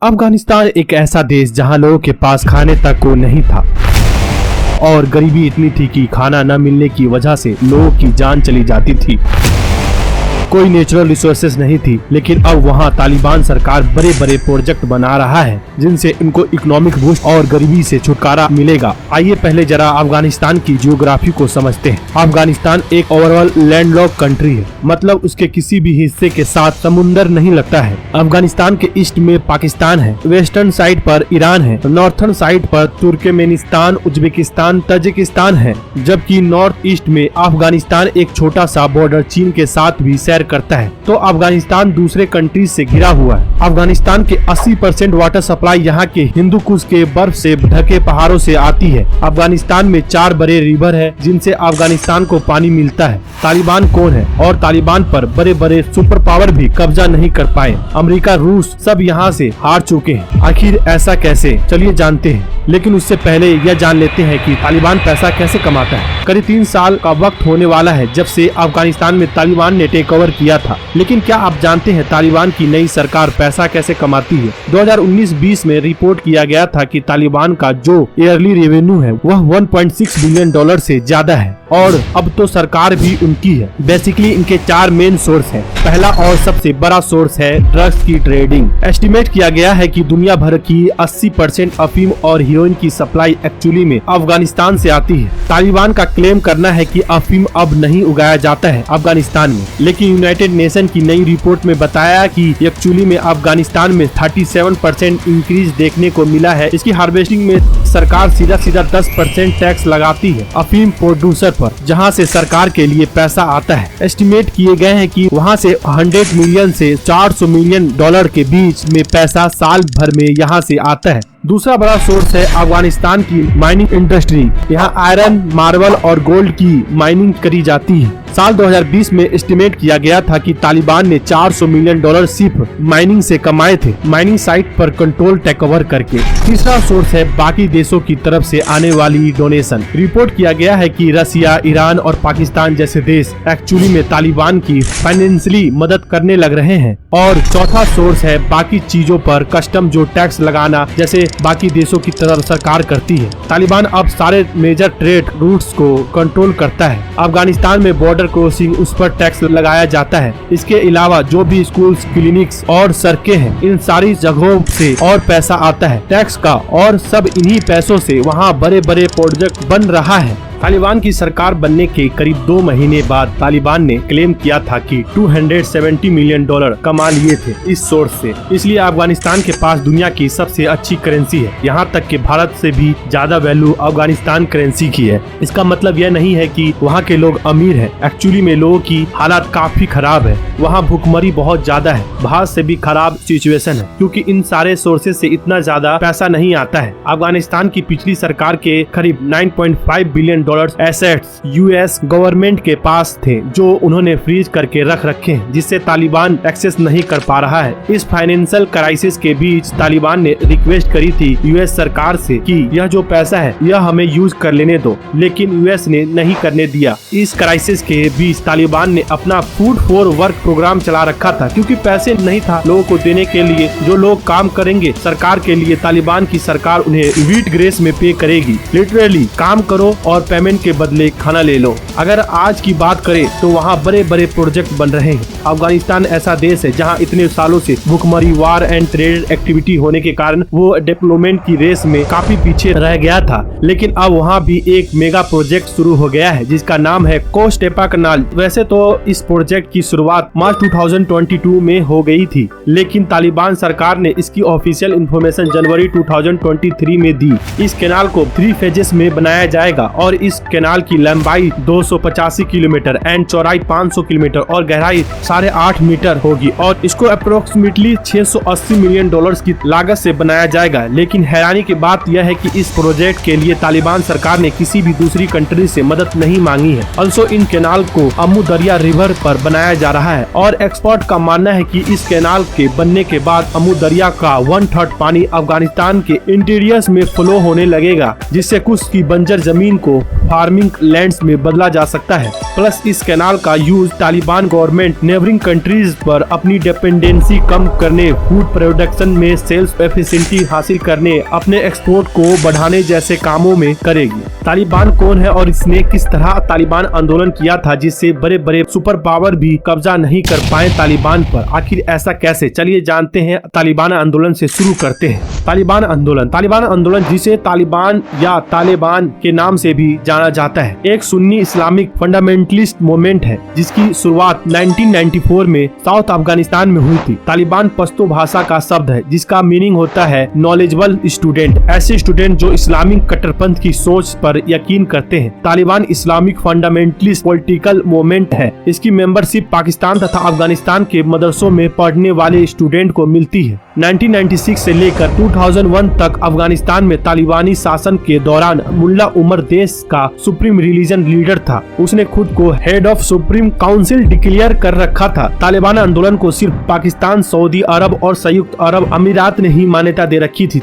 अफगानिस्तान एक ऐसा देश जहां लोगों के पास खाने तक को नहीं था और गरीबी इतनी थी कि खाना न मिलने की वजह से लोगों की जान चली जाती थी। कोई नेचुरल रिसोर्सेज नहीं थी, लेकिन अब वहाँ तालिबान सरकार बड़े बड़े प्रोजेक्ट बना रहा है जिनसे इनको इकोनॉमिक बूस्ट और गरीबी से छुटकारा मिलेगा। आइए पहले जरा अफगानिस्तान की जियोग्राफी को समझते हैं। अफगानिस्तान एक ओवरऑल लैंडलॉक कंट्री है, मतलब उसके किसी भी हिस्से के साथ समुंदर नहीं लगता है। अफगानिस्तान के ईस्ट में पाकिस्तान है, वेस्टर्न साइड पर ईरान है, नॉर्थर्न साइड पर तुर्कमेनिस्तान, उज्बेकिस्तान, तजिकिस्तान है, जबकि नॉर्थ ईस्ट में अफगानिस्तान एक छोटा सा बॉर्डर चीन के साथ भी शेयर करता है। तो अफगानिस्तान दूसरे कंट्रीज से घिरा हुआ है। अफगानिस्तान के 80% वाटर सप्लाई यहाँ के हिंदू कुश के बर्फ से ढके पहाड़ों से आती है। अफगानिस्तान में 4 बड़े रिवर है जिनसे अफगानिस्तान को पानी मिलता है। तालिबान कौन है और तालिबान पर बड़े बड़े सुपर पावर भी कब्जा नहीं कर पाए। अमेरिका, रूस सब यहाँ से हार चुके हैं। आखिर ऐसा कैसे, चलिए जानते हैं। लेकिन उससे पहले यह जान लेते हैं कि तालिबान पैसा कैसे कमाता है। करीब 3 साल का वक्त होने वाला है जब से अफगानिस्तान में तालिबान ने टेक ओवर किया था। लेकिन क्या आप जानते हैं तालिबान की नई सरकार पैसा कैसे कमाती है? 2019-20 में रिपोर्ट किया गया था कि तालिबान का जो ईयरली रेवेन्यू है वह $1.6 बिलियन से ज्यादा है और अब तो सरकार भी उनकी है। बेसिकली इनके 4 मेन सोर्स हैं। पहला और सबसे बड़ा सोर्स है ड्रग्स की ट्रेडिंग। एस्टिमेट किया गया है कि दुनिया भर की 80% अफीम और हीरोइन की सप्लाई एक्चुअली में अफगानिस्तान से आती है। तालिबान का क्लेम करना है कि अफीम अब नहीं उगाया जाता है अफगानिस्तान में, लेकिन यूनाइटेड नेशन की नई रिपोर्ट में बताया कि एक्चुअली में अफगानिस्तान में 37% इंक्रीज देखने को मिला है। इसकी हार्वेस्टिंग में सरकार सीधा 10% टैक्स लगाती है अफीम प्रोड्यूसर पर, जहां से सरकार के लिए पैसा आता है। एस्टिमेट किए गए हैं कि वहां से 100 मिलियन से $400 मिलियन के बीच में पैसा साल भर में यहां से आता है। दूसरा बड़ा सोर्स है अफगानिस्तान की माइनिंग इंडस्ट्री। यहाँ आयरन, मार्बल और गोल्ड की माइनिंग करी जाती है। साल 2020 में एस्टिमेट किया गया था कि तालिबान ने $400 मिलियन सिर्फ माइनिंग से कमाए थे, माइनिंग साइट पर कंट्रोल टेक ओवर करके। तीसरा सोर्स है बाकी देशों की तरफ से आने वाली डोनेशन। रिपोर्ट किया गया है कि रसिया, ईरान और पाकिस्तान जैसे देश एक्चुअली में तालिबान की फाइनेंशियली मदद करने लग रहे हैं। और चौथा सोर्स है बाकी चीजों पर कस्टम जो टैक्स लगाना जैसे बाकी देशों की तरह सरकार करती है। तालिबान अब सारे मेजर ट्रेड रूट्स को कंट्रोल करता है। अफगानिस्तान में बॉर्डर क्रॉसिंग उस पर टैक्स लगाया जाता है। इसके अलावा जो भी स्कूल्स, क्लिनिक्स और सड़कें हैं, इन सारी जगहों से और पैसा आता है टैक्स का, और सब इन्हीं पैसों से वहाँ बड़े बड़े प्रोजेक्ट बन रहा है। तालिबान की सरकार बनने के करीब 2 महीने बाद तालिबान ने क्लेम किया था कि $270 मिलियन कमा लिए थे इस सोर्स से। इसलिए अफगानिस्तान के पास दुनिया की सबसे अच्छी करेंसी है। यहाँ तक कि भारत से भी ज्यादा वैल्यू अफगानिस्तान करेंसी की है। इसका मतलब यह नहीं है कि वहाँ के लोग अमीर हैं। एक्चुअली में लोगों की हालात काफी खराब है। वहाँ भूखमरी बहुत ज्यादा है। भारत से भी खराब सिचुएशन है, क्योंकि इन सारे सोर्सेज से इतना ज्यादा पैसा नहीं आता है। अफगानिस्तान की पिछली सरकार के करीब $9.5 बिलियन एसेट्स यूएस गवर्नमेंट के पास थे, जो उन्होंने फ्रीज करके रख रखे हैं, जिससे तालिबान एक्सेस नहीं कर पा रहा है। इस फाइनेंशियल क्राइसिस के बीच तालिबान ने रिक्वेस्ट करी थी यूएस सरकार से कि यह जो पैसा है यह हमें यूज कर लेने दो, लेकिन यूएस ने नहीं करने दिया। इस क्राइसिस के बीच तालिबान ने अपना फूड फॉर वर्क प्रोग्राम चला रखा था, क्योंकि पैसे नहीं था लोगों को देने के लिए। जो लोग काम करेंगे सरकार के लिए, तालिबान की सरकार उन्हें वीट ग्रेस में पे करेगी। लिटरली काम करो और पेमेंट के बदले खाना ले लो। अगर आज की बात करें तो वहाँ बड़े बड़े प्रोजेक्ट बन रहे हैं। अफगानिस्तान ऐसा देश है जहाँ इतने सालों से भूखमरी, वार एंड ट्रेड एक्टिविटी होने के कारण वो डेवलपमेंट की रेस में काफी पीछे रह गया था। लेकिन अब वहाँ भी एक मेगा प्रोजेक्ट शुरू हो गया है जिसका नाम है कोस्टेपा कनाल। वैसे तो इस प्रोजेक्ट की शुरुआत मार्च 2022 में हो गई थी, लेकिन तालिबान सरकार ने इसकी ऑफिशियल इंफॉर्मेशन जनवरी 2023 में दी। इस कैनाल को 3 फेजेस में बनाया जाएगा और इस कैनाल की लंबाई 285 किलोमीटर एंड चौड़ाई 500 किलोमीटर और गहराई 8.5 मीटर होगी और इसको अप्रोक्सीमेटली $680 मिलियन की लागत से बनाया जाएगा। लेकिन हैरानी की बात यह है कि इस प्रोजेक्ट के लिए तालिबान सरकार ने किसी भी दूसरी कंट्री से मदद नहीं मांगी है। ऑल्सो इन कैनाल को अमू दरिया रिवर पर बनाया जा रहा है और एक्सपर्ट का मानना है कि इस कैनाल के बनने के बाद अमू दरिया का 1/3 पानी अफगानिस्तान के इंटीरियर्स में फ्लो होने लगेगा, जिससे कुछ की बंजर जमीन को फार्मिंग लैंड्स में बदला जा सकता है। प्लस इस कैनाल का use Taliban government neighbouring countries पर अपनी डिपेंडेंसी कम करने, फूड प्रोडक्शन में सेल्फ एफिशिएंसी हासिल करने, अपने एक्सपोर्ट को बढ़ाने जैसे कामों में करेगी। तालिबान कौन है और इसने किस तरह तालिबान आंदोलन किया था जिससे बड़े बड़े सुपर पावर भी कब्जा नहीं कर पाए तालिबान पर? आखिर ऐसा कैसे? चलिए जानते हैं। तालिबान आंदोलन से शुरू करते हैं। तालिबान आंदोलन जिसे तालिबान या तालिबान के नाम से भी जाना जाता है, एक सुन्नी इस्लामिक फंडामेंटलिस्ट मूवमेंट है जिसकी शुरुआत 1994 में साउथ अफगानिस्तान में हुई थी। तालिबान पश्तो भाषा का शब्द है जिसका मीनिंग होता है नॉलेजेबल स्टूडेंट, ऐसे स्टूडेंट जो इस्लामिक कट्टरपंथ की सोच पर यकीन करते हैं। Taliban Islamic fundamentalist political movement है। इसकी मेंबरशिप पाकिस्तान तथा अफगानिस्तान के मदरसों में पढ़ने वाले स्टूडेंट को मिलती है। 1996 से लेकर 2001 तक अफगानिस्तान में तालिबानी शासन के दौरान मुल्ला उमर देश का सुप्रीम रिलीजन लीडर था। उसने खुद को head of supreme council declare कर रखा था। तालिबान आंदोलन को सिर्फ पाकिस्तान, सऊदी अरब और संयुक्त अरब अमीरात ने ही मान्यता दे रखी थी।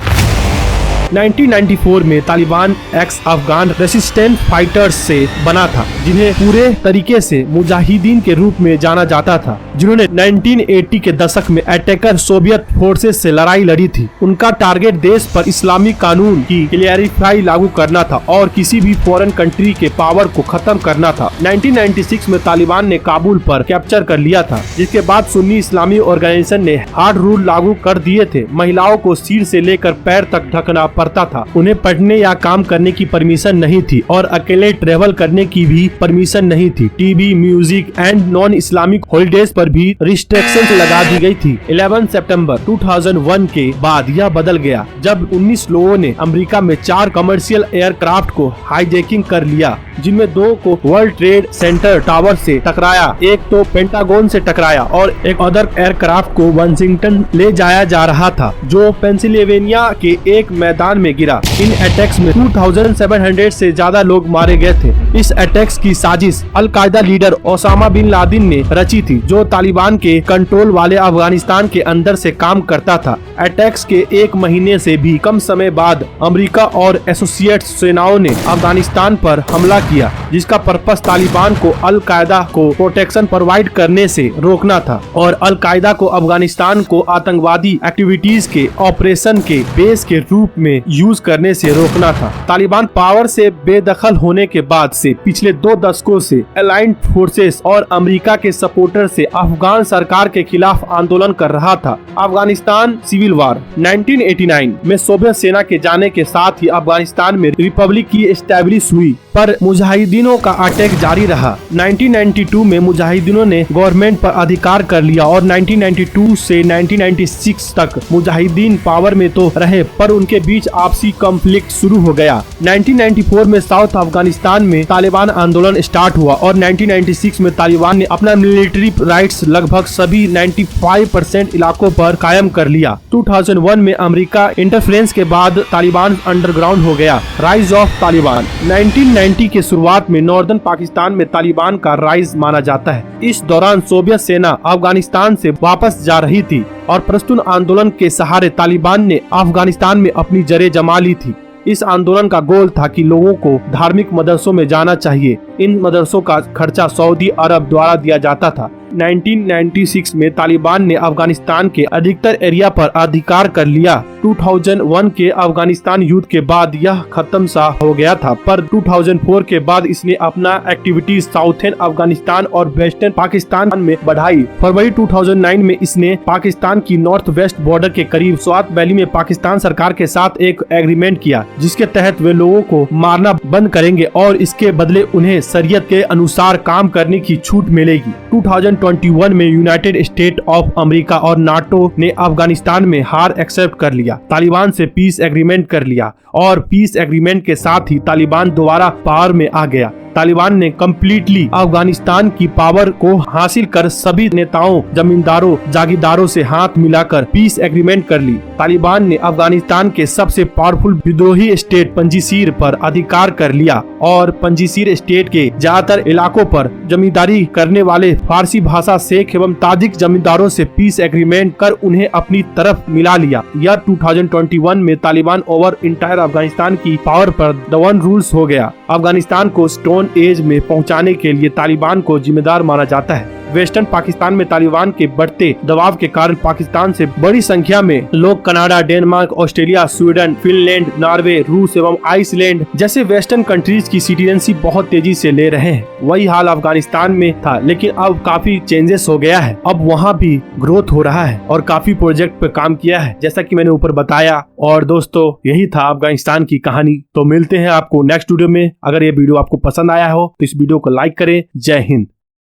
1994 में Taliban x Afghan resistant fighters से बना था जिन्हें पूरे तरीके से मुजाहिदीन के रूप में जाना जाता था, जिन्होंने 1980 के दशक में अटैकर सोवियत फोर्सेस से लड़ाई लड़ी थी। उनका टारगेट देश पर इस्लामिक कानून की क्लियरिफाई लागू करना था और किसी भी फॉरेन कंट्री के पावर को खत्म करना था। 1996 में तालिबान ने काबुल पर कैप्चर कर लिया था, जिसके बाद सुन्नी इस्लामी ऑर्गेनाइजेशन ने हार्ड रूल लागू कर दिए थे। महिलाओं को सिर से लेकर पैर तक ढकना पड़ता था। उन्हें पढ़ने या काम करने की परमिशन नहीं थी और अकेले ट्रेवल करने की भी परमिशन नहीं थी। TV, music and non Islamic holidays पर भी रिस्ट्रिक्शंस लगा दी गई थी। 11 सितंबर 2001 के बाद यह बदल गया जब 19 लोगों ने अमेरिका में 4 कमर्शियल एयरक्राफ्ट को हाईजैकिंग कर लिया, जिनमें 2 को वर्ल्ड ट्रेड सेंटर टावर से टकराया, एक तो पेंटागन से टकराया और एक अदर एयरक्राफ्ट को वाशिंगटन ले जाया जा रहा था जो पेंसिल्वेनिया के एक मैदान में गिरा। इन अटैक्स में 2700 से ज्यादा लोग मारे गए थे। इस अटैक्स की साजिश अल कायदा लीडर ओसामा बिन लादेन ने रची थी, जो तालिबान के कंट्रोल वाले अफगानिस्तान के अंदर से काम करता था। अटैक्स के 1 महीने से भी कम समय बाद अमेरिका और एसोसिएट सेनाओं ने अफगानिस्तान पर हमला किया, जिसका पर्पस तालिबान को अल कायदा को प्रोटेक्शन प्रोवाइड करने से रोकना था और अल कायदा को अफगानिस्तान को आतंकवादी एक्टिविटीज के ऑपरेशन के बेस के रूप में यूज करने से रोकना था। तालिबान पावर से बेदखल होने के बाद से पिछले 2 दशकों से अलाइंड फोर्सेस और अमेरिका के सपोर्टर से अफगान सरकार के खिलाफ आंदोलन कर रहा था। अफगानिस्तान सिविल वार 1989 में सोवियत सेना के जाने के साथ ही अफगानिस्तान में रिपब्लिक की एस्टैब्लिश हुई, पर मुजाहिदीनों का अटैक जारी रहा। 1992 में मुजाहिदीनों ने गवर्नमेंट पर अधिकार कर लिया और 1992 से 1996 तक मुजाहिदीन पावर में तो रहे, पर उनके बीच आपसी कॉन्फ्लिक्ट शुरू हो गया। 1994 में साउथ अफगानिस्तान में तालिबान आंदोलन स्टार्ट हुआ और 1996 में तालिबान ने अपना मिलिट्री राइट्स लगभग सभी 95% इलाकों पर कायम कर लिया। 2001 में अमेरिका इंटरफेरेंस के बाद तालिबान अंडरग्राउंड हो गया। राइज ऑफ तालिबान 1990 के शुरुआत में नॉर्दर्न पाकिस्तान में तालिबान का राइज माना जाता है। इस दौरान सोवियत सेना अफगानिस्तान से वापस जा रही थी और पश्तून आंदोलन के सहारे तालिबान ने अफगानिस्तान में अपनी जड़ें जमा ली थी। इस आंदोलन का गोल था कि लोगों को धार्मिक मदरसों में जाना चाहिए। इन मदरसों का खर्चा सऊदी अरब द्वारा दिया जाता था। 1996 में तालिबान ने अफगानिस्तान के अधिकतर एरिया पर अधिकार कर लिया। 2001 के अफगानिस्तान युद्ध के बाद यह खत्म सा हो गया था, पर 2004 के बाद इसने अपना एक्टिविटीज साउथर्न अफगानिस्तान और वेस्टर्न पाकिस्तान में बढ़ाई। फरवरी 2009 में इसने पाकिस्तान की नॉर्थ वेस्ट बॉर्डर के करीब स्वात वैली में पाकिस्तान सरकार के साथ एक एग्रीमेंट किया, जिसके तहत वे लोगों को मारना बंद करेंगे और इसके बदले उन्हें शरीयत के अनुसार काम करने की छूट मिलेगी। 2021 में यूनाइटेड स्टेट ऑफ अमेरिका और नाटो ने अफगानिस्तान में हार एक्सेप्ट कर लिया, तालिबान से पीस एग्रीमेंट कर लिया और पीस एग्रीमेंट के साथ ही तालिबान दोबारा पावर में आ गया। तालिबान ने कम्प्लीटली अफगानिस्तान की पावर को हासिल कर सभी नेताओं, जमींदारों, जागीरदारों से हाथ मिलाकर पीस एग्रीमेंट कर ली। तालिबान ने अफगानिस्तान के सबसे पावरफुल विद्रोही स्टेट पंजीशीर पर अधिकार कर लिया और पंजीशीर स्टेट के ज्यादातर इलाकों पर जमींदारी करने वाले फारसी भाषा शेख एवं ताजिक जमींदारों से पीस एग्रीमेंट कर उन्हें अपनी तरफ मिला लिया। ईयर 2021 में तालिबान ओवर इंटायर अफगानिस्तान की पावर पर द वन रूल्स हो गया। अफगानिस्तान को स्टोन एज में पहुंचाने के लिए तालिबान को जिम्मेदार माना जाता है। वेस्टर्न पाकिस्तान में तालिबान के बढ़ते दबाव के कारण पाकिस्तान से बड़ी संख्या में लोग Canada, Denmark, Australia, Sweden, Finland, Norway, रूस एवं आइसलैंड जैसे वेस्टर्न कंट्रीज की सिटीजनशिप बहुत तेजी से ले रहे हैं। वही हाल अफगानिस्तान में था, लेकिन अब काफी चेंजेस हो गया है। अब वहाँ भी ग्रोथ हो रहा है और काफी प्रोजेक्ट पे काम किया है, जैसा कि मैंने ऊपर बताया। और दोस्तों, यही था अफगानिस्तान की कहानी। तो मिलते हैं आपको नेक्स्ट वीडियो में। अगर ये वीडियो आपको पसंद आया हो तो इस वीडियो को लाइक करें। जय हिंद।